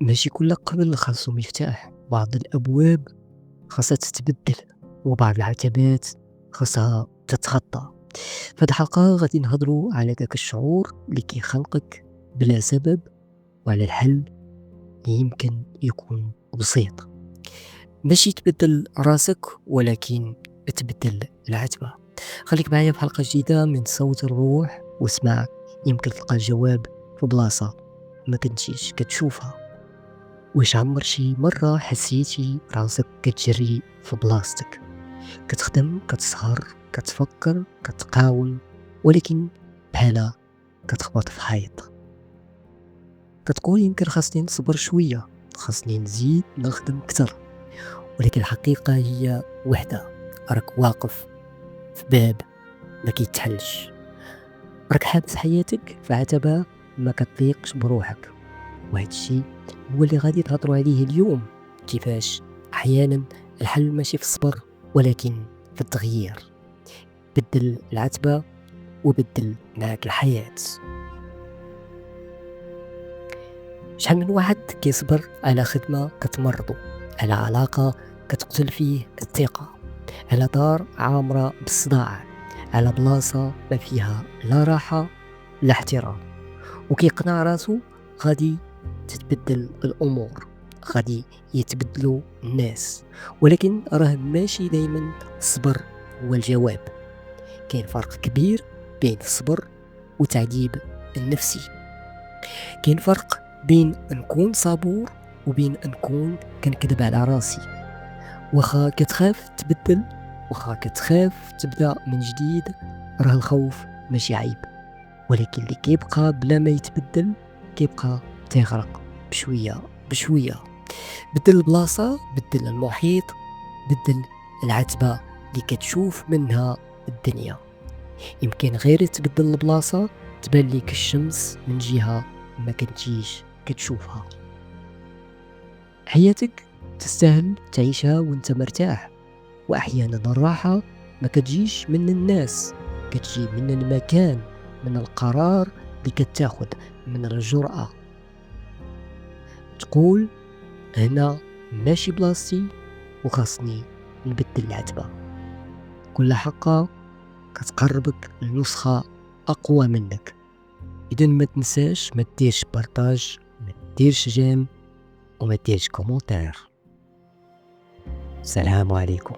ماشي كل قبل خاصو مفتاح، بعض الأبواب خاصها تتبدل، وبعض العتبات خاصها تتخطى. في هاد الحلقة غادي نهضروا على داك الشعور اللي كيخنقك بلا سبب، وعلى الحل اللي يمكن يكون بسيط. ماشي تبدل راسك ولكن تبدل العتبة. خليك معايا في حلقة جديدة من صوت الروح واسمع، يمكن تلقى الجواب في بلاصة ما كنتيش كتشوفها. واش عمر شي مرة حسيتي راسك كتجري في بلاصتك، كتخدم، كتسهر، كتفكر، كتقاوم، ولكن بحالا كتخبط في حيط؟ كتقول يمكن خاصني نصبر شوية، خاصني نزيد نخدم كتر، ولكن الحقيقة هي وحدة، راك واقف في باب ما كيتحلش، راك حابس حياتك في عتبة ما كتضيقش بروحك. وهذا الشيء هو اللي غادي نهضروا عليه اليوم، كيفاش احيانا الحل ماشي في الصبر ولكن في التغيير. بدل العتبة وبدل معاك الحياة. شحال من واحد كيصبر على خدمة كتمرضو، على علاقة كتقتل فيه الثقة، على دار عامرة بالصداع، على بلاصة ما فيها لا راحة لا احترام، وكيقنع راسو غادي تتبدل الأمور، غادي يتبدلوا الناس. ولكن راه ماشي دايما الصبر هو الجواب. كاين فرق كبير بين الصبر وتعذيب النفسي. كاين فرق بين نكون صبور وبين نكون كنكذب على راسي. واخا كتخاف تبدل، واخا كتخاف تبدا من جديد، راه الخوف ماشي عيب، ولكن اللي كيبقى بلا ما يتبدل كيبقى تيغرق بشويه بشويه. بدل البلاصه، بدل المحيط، بدل العتبه اللي كتشوف منها الدنيا. يمكن غير تبدل البلاصه تبان ليك الشمس من جهه ما كنتيش كتشوفها. حياتك تستاهل تعيشها وانت مرتاح، واحيانا الراحه ما كتجيش من الناس، كتجي من المكان، من القرار اللي كتاخد، من الجرأة. تقول هنا ماشي بلاصتي وخاصني نبدل العتبة. كل حلقة كتقربك لنسخة أقوى منك. إذن ما تنساش، ما ديرش بارطاج، ما ديرش جيم، وما ديرش كومنتير. السلام عليكم.